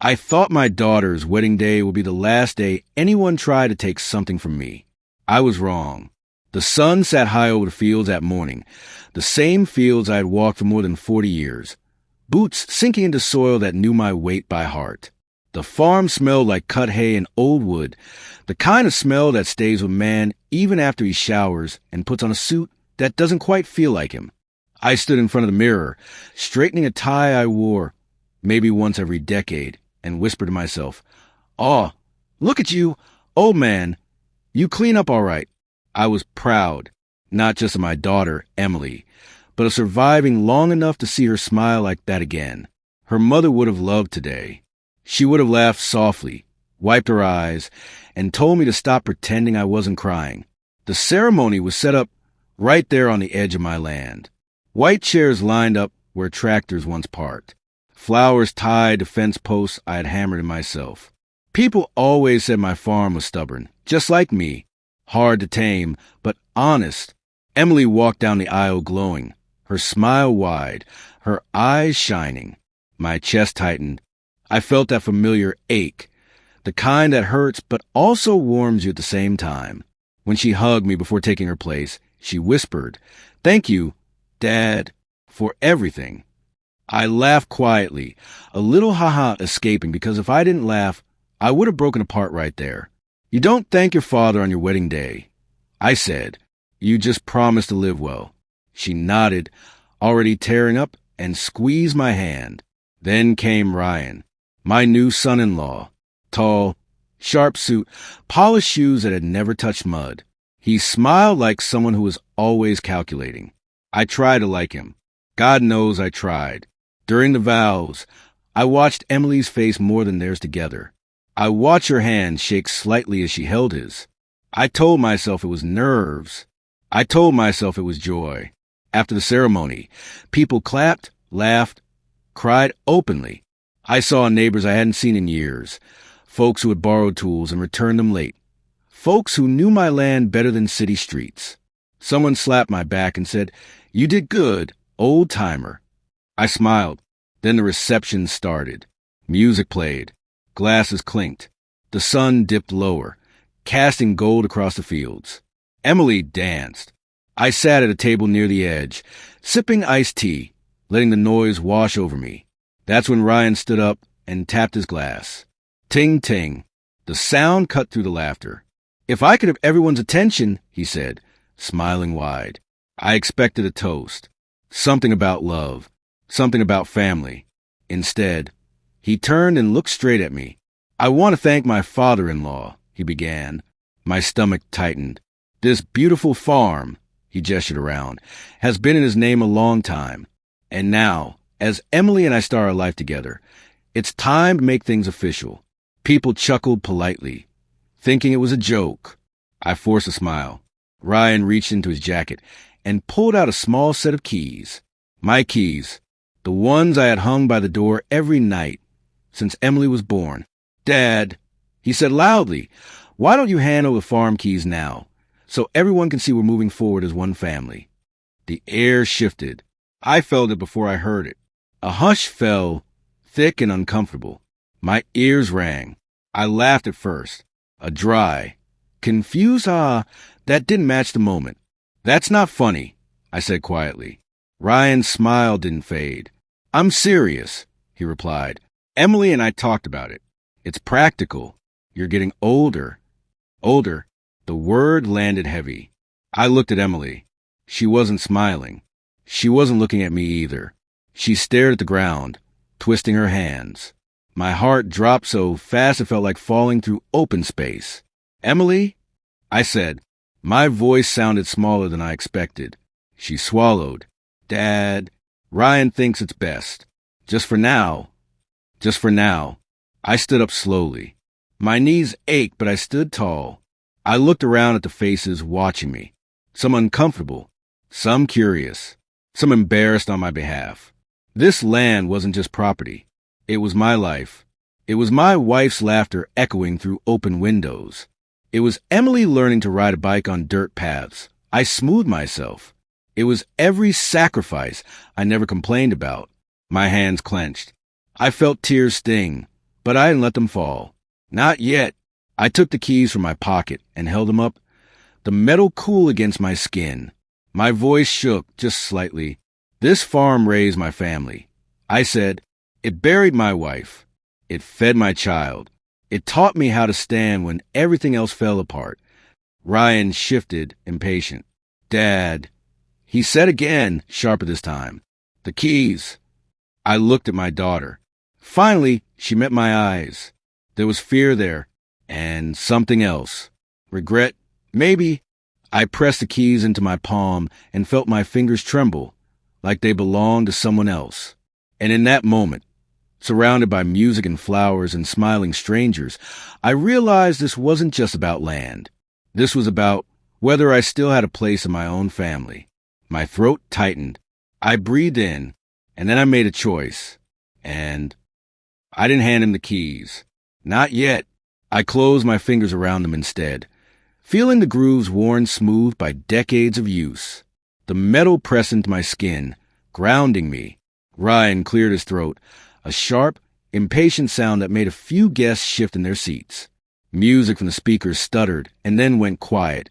I thought my daughter's wedding day would be the last day anyone tried to take something from me. I was wrong. The sun sat high over the fields that morning, the same fields I had walked for more than 40 years, boots sinking into soil that knew my weight by heart. The farm smelled like cut hay and old wood, the kind of smell that stays with man even after he showers and puts on a suit that doesn't quite feel like him. I stood in front of the mirror, straightening a tie I wore maybe once every decade, and whispered to myself, "Aw, look at you, old man. You clean up all right." I was proud, not just of my daughter, Emily, but of surviving long enough to see her smile like that again. Her mother would have loved today. She would have laughed softly, wiped her eyes, and told me to stop pretending I wasn't crying. The ceremony was set up right there on the edge of my land. White chairs lined up where tractors once parked. Flowers tied to fence posts I had hammered in myself. People always said my farm was stubborn, just like me. Hard to tame, but honest. Emily walked down the aisle glowing, her smile wide, her eyes shining. My chest tightened. I felt that familiar ache, the kind that hurts but also warms you at the same time. When she hugged me before taking her place, she whispered, "Thank you, Dad, for everything." I laughed quietly, a little ha-ha escaping, because if I didn't laugh, I would have broken apart right there. "You don't thank your father on your wedding day," I said. "You just promise to live well." She nodded, already tearing up, and squeezed my hand. Then came Ryan, my new son-in-law. Tall, sharp suit, polished shoes that had never touched mud. He smiled like someone who was always calculating. I tried to like him. God knows I tried. During the vows, I watched Emily's face more than theirs together. I watched her hand shake slightly as she held his. I told myself it was nerves. I told myself it was joy. After the ceremony, people clapped, laughed, cried openly. I saw neighbors I hadn't seen in years, folks who had borrowed tools and returned them late, folks who knew my land better than city streets. Someone slapped my back and said, "You did good, old-timer." I smiled. Then the reception started. Music played. Glasses clinked. The sun dipped lower, casting gold across the fields. Emily danced. I sat at a table near the edge, sipping iced tea, letting the noise wash over me. That's when Ryan stood up and tapped his glass. Ting, ting. The sound cut through the laughter. "If I could have everyone's attention," he said, smiling wide. I expected a toast. Something about love. Something about family. Instead, he turned and looked straight at me. "I want to thank my father-in-law," he began. My stomach tightened. "This beautiful farm," he gestured around, "has been in his name a long time. And now, as Emily and I start our life together, it's time to make things official." People chuckled politely, thinking it was a joke. I forced a smile. Ryan reached into his jacket and pulled out a small set of keys. My keys. The ones I had hung by the door every night since Emily was born. "Dad," he said loudly, "why don't you hand over the farm keys now, so everyone can see we're moving forward as one family?" The air shifted. I felt it before I heard it. A hush fell, thick and uncomfortable. My ears rang. I laughed at first. A dry, confused that didn't match the moment. "That's not funny," I said quietly. Ryan's smile didn't fade. "I'm serious," he replied. "Emily and I talked about it. It's practical. You're getting older." Older. The word landed heavy. I looked at Emily. She wasn't smiling. She wasn't looking at me either. She stared at the ground, twisting her hands. My heart dropped so fast it felt like falling through open space. "Emily?" I said. My voice sounded smaller than I expected. She swallowed. "Dad, Ryan thinks it's best. Just for now." Just for now. I stood up slowly. My knees ached, but I stood tall. I looked around at the faces watching me. Some uncomfortable, some curious, some embarrassed on my behalf. This land wasn't just property. It was my life. It was my wife's laughter echoing through open windows. It was Emily learning to ride a bike on dirt paths. I smoothed myself. It was every sacrifice I never complained about. My hands clenched. I felt tears sting, but I didn't let them fall. Not yet. I took the keys from my pocket and held them up, the metal cool against my skin. My voice shook just slightly. This farm raised my family. I said, it buried my wife. It fed my child. It taught me how to stand when everything else fell apart. Ryan shifted, impatient. Dad, he said again, sharper this time. The keys. I looked at my daughter. Finally, she met my eyes. There was fear there, and something else. Regret, maybe. I pressed the keys into my palm and felt my fingers tremble, like they belonged to someone else. And in that moment, surrounded by music and flowers and smiling strangers, I realized this wasn't just about land. This was about whether I still had a place in my own family. My throat tightened. I breathed in, and then I made a choice. And I didn't hand him the keys. Not yet. I closed my fingers around them instead, feeling the grooves worn smooth by decades of use. The metal pressed into my skin, grounding me. Ryan cleared his throat, a sharp, impatient sound that made a few guests shift in their seats. Music from the speakers stuttered and then went quiet,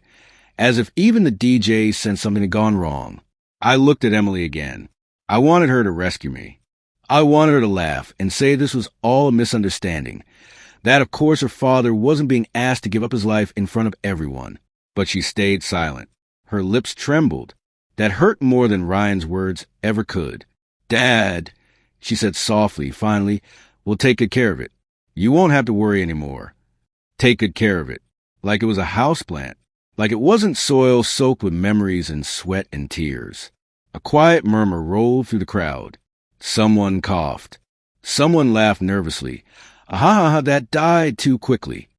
as if even the DJ sensed something had gone wrong. I looked at Emily again. I wanted her to rescue me. I wanted her to laugh and say this was all a misunderstanding, that of course her father wasn't being asked to give up his life in front of everyone. But she stayed silent. Her lips trembled. That hurt more than Ryan's words ever could. Dad, she said softly, finally, we'll take good care of it. You won't have to worry anymore. Take good care of it. Like it was a houseplant. Like it wasn't soil soaked with memories and sweat and tears. A quiet murmur rolled through the crowd. Someone coughed. Someone laughed nervously. Ah, that died too quickly.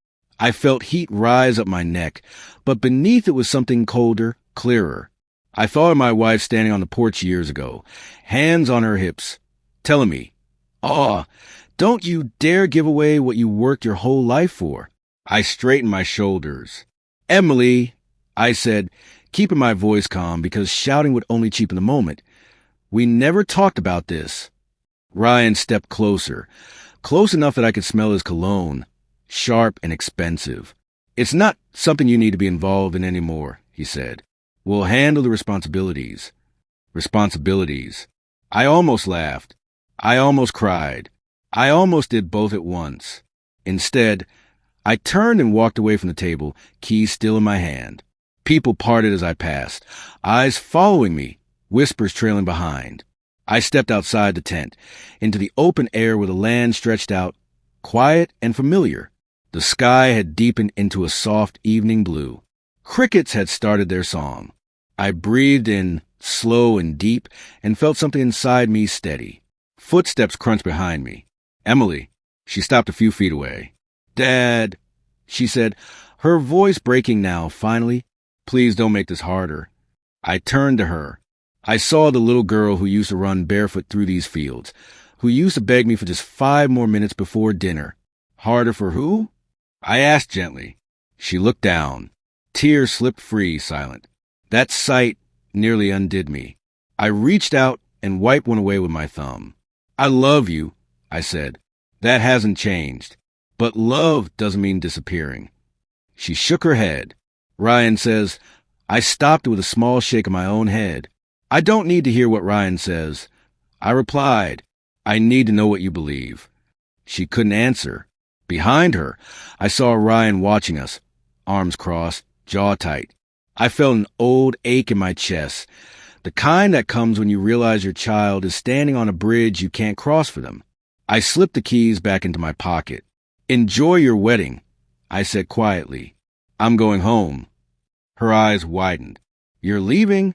I felt heat rise up my neck, but beneath it was something colder, clearer. I thought of my wife standing on the porch years ago, hands on her hips, telling me, don't you dare give away what you worked your whole life for. I straightened my shoulders. Emily, I said, keeping my voice calm because shouting would only cheapen the moment. We never talked about this. Ryan stepped closer, close enough that I could smell his cologne, sharp and expensive. It's not something you need to be involved in anymore, he said. We'll handle the responsibilities. Responsibilities. I almost laughed. I almost cried. I almost did both at once. Instead, I turned and walked away from the table, keys still in my hand. People parted as I passed, eyes following me, whispers trailing behind. I stepped outside the tent, into the open air where the land stretched out, quiet and familiar. The sky had deepened into a soft evening blue. Crickets had started their song. I breathed in, slow and deep, and felt something inside me steady. Footsteps crunched behind me. Emily. She stopped a few feet away. Dad, she said, her voice breaking now, finally. Please don't make this harder. I turned to her. I saw the little girl who used to run barefoot through these fields, who used to beg me for just 5 more minutes before dinner. Harder for who? I asked gently. She looked down. Tears slipped free, silent. That sight nearly undid me. I reached out and wiped one away with my thumb. I love you, I said. That hasn't changed. But love doesn't mean disappearing. She shook her head. Ryan says, I stopped with a small shake of my own head. I don't need to hear what Ryan says. I replied, I need to know what you believe. She couldn't answer. Behind her, I saw Ryan watching us, arms crossed, jaw tight. I felt an old ache in my chest, the kind that comes when you realize your child is standing on a bridge you can't cross for them. I slipped the keys back into my pocket. Enjoy your wedding, I said quietly. I'm going home. Her eyes widened. You're leaving?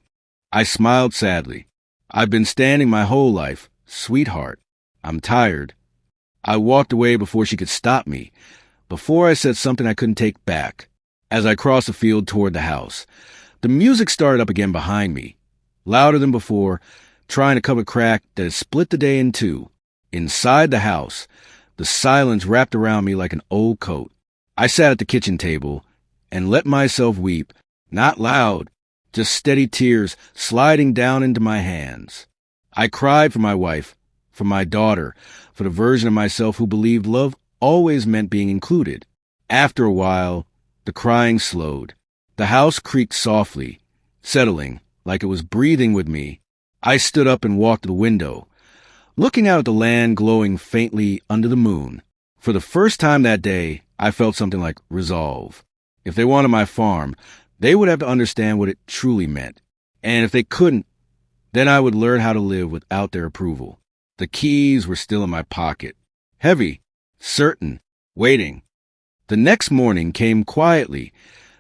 I smiled sadly. I've been standing my whole life, sweetheart. I'm tired. I walked away before she could stop me, before I said something I couldn't take back. As I crossed the field toward the house, the music started up again behind me, louder than before, trying to cover a crack that had split the day in two. Inside the house, the silence wrapped around me like an old coat. I sat at the kitchen table and let myself weep, not loud, just steady tears sliding down into my hands. I cried for my wife, for my daughter, for the version of myself who believed love always meant being included. After a while, the crying slowed. The house creaked softly, settling like it was breathing with me. I stood up and walked to the window, looking out at the land glowing faintly under the moon. For the first time that day, I felt something like resolve. If they wanted my farm, they would have to understand what it truly meant. And if they couldn't, then I would learn how to live without their approval. The keys were still in my pocket. Heavy, certain, waiting. The next morning came quietly,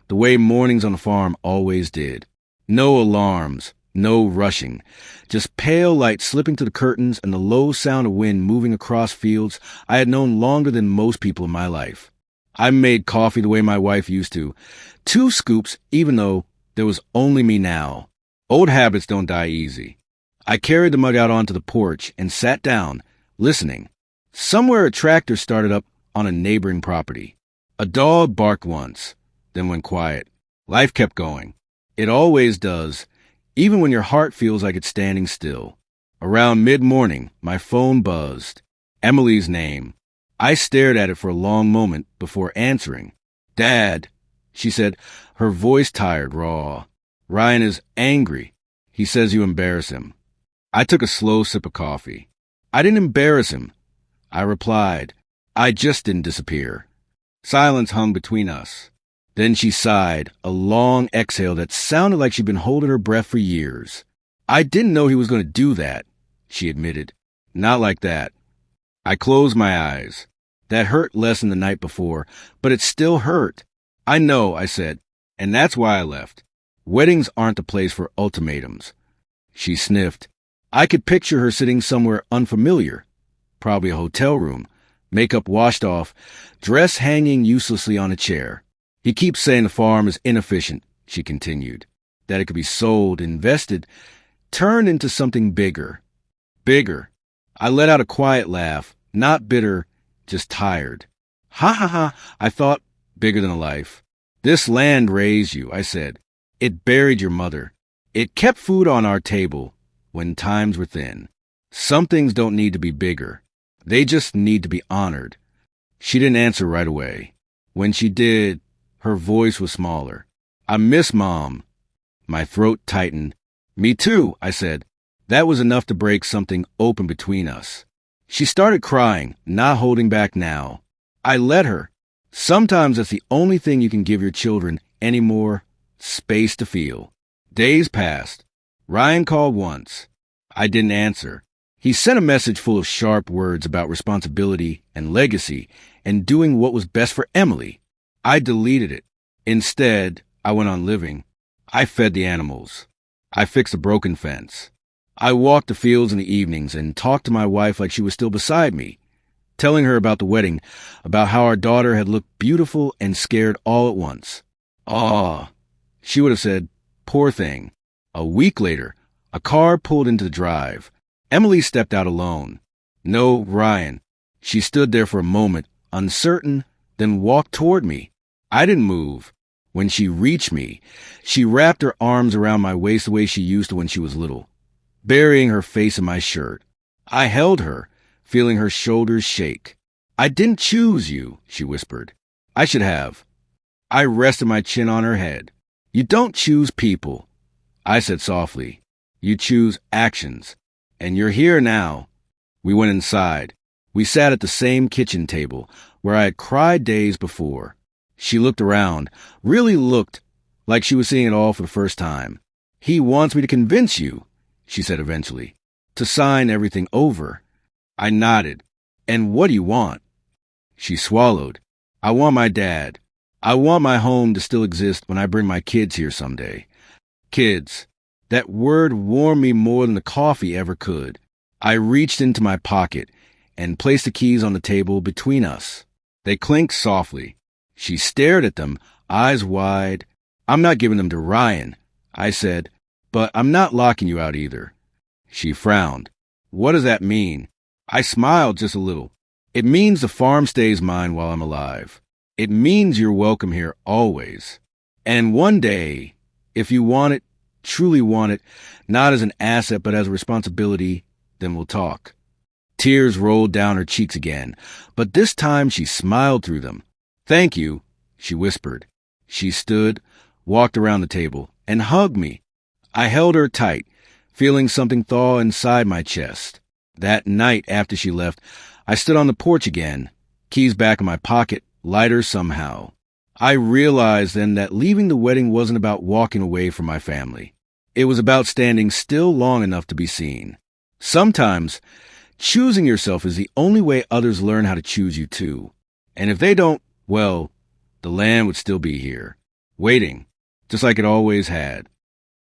the way mornings on the farm always did. No alarms, no rushing, just pale light slipping through the curtains and the low sound of wind moving across fields I had known longer than most people in my life. I made coffee the way my wife used to, 2 scoops even though there was only me now. Old habits don't die easy. I carried the mug out onto the porch and sat down, listening. Somewhere a tractor started up on a neighboring property. A dog barked once, then went quiet. Life kept going. It always does, even when your heart feels like it's standing still. Around mid-morning, my phone buzzed. Emily's name. I stared at it for a long moment before answering. "Dad," she said, her voice tired, raw. "Ryan is angry. He says you embarrass him." I took a slow sip of coffee. "I didn't embarrass him," I replied. "I just didn't disappear." Silence hung between us. Then she sighed, a long exhale that sounded like she'd been holding her breath for years. "I didn't know he was going to do that," she admitted. "Not like that." I closed my eyes. That hurt less than the night before, but it still hurt. "I know," I said, "and that's why I left. Weddings aren't the place for ultimatums." She sniffed. I could picture her sitting somewhere unfamiliar, probably a hotel room, makeup washed off, dress hanging uselessly on a chair. "He keeps saying the farm is inefficient," she continued, "that it could be sold, invested, turned into something bigger." Bigger. I let out a quiet laugh, not bitter, just tired. "Ha ha ha," I thought, "bigger than a life." "This land raised you," I said. "It buried your mother. It kept food on our table when times were thin. Some things don't need to be bigger. They just need to be honored." She didn't answer right away. When she did, her voice was smaller. "I miss Mom." My throat tightened. "Me too," I said. That was enough to break something open between us. She started crying, not holding back now. I let her. Sometimes that's the only thing you can give your children anymore, space to feel. Days passed. Ryan called once. I didn't answer. He sent a message full of sharp words about responsibility and legacy and doing what was best for Emily. I deleted it. Instead, I went on living. I fed the animals. I fixed a broken fence. I walked the fields in the evenings and talked to my wife like she was still beside me, telling her about the wedding, about how our daughter had looked beautiful and scared all at once. "Aw," she would have said, "poor thing." A week later, a car pulled into the drive. Emily stepped out alone. "No, Ryan." She stood there for a moment, uncertain, then walked toward me. I didn't move. When she reached me, she wrapped her arms around my waist the way she used to when she was little, burying her face in my shirt. I held her, feeling her shoulders shake. "I didn't choose you," she whispered. "I should have." I rested my chin on her head. "You don't choose people," I said softly. "You choose actions. And you're here now." We went inside. We sat at the same kitchen table, where I had cried days before. She looked around, really looked like she was seeing it all for the first time. "He wants me to convince you," she said eventually, "to sign everything over." I nodded. "And what do you want?" She swallowed. "I want my dad. I want my home to still exist when I bring my kids here someday." Kids. That word warmed me more than the coffee ever could. I reached into my pocket and placed the keys on the table between us. They clinked softly. She stared at them, eyes wide. "I'm not giving them to Ryan," I said, "but I'm not locking you out either." She frowned. "What does that mean?" I smiled just a little. "It means the farm stays mine while I'm alive. It means you're welcome here always. And one day, if you want it, truly want it, not as an asset but as a responsibility, then we'll talk." Tears rolled down her cheeks again, but this time she smiled through them. "Thank you," she whispered. She stood, walked around the table, and hugged me. I held her tight, feeling something thaw inside my chest. That night after she left, I stood on the porch again, keys back in my pocket, lighter somehow. I realized then that leaving the wedding wasn't about walking away from my family. It was about standing still long enough to be seen. Sometimes, choosing yourself is the only way others learn how to choose you too. And if they don't, well, the land would still be here, waiting, just like it always had.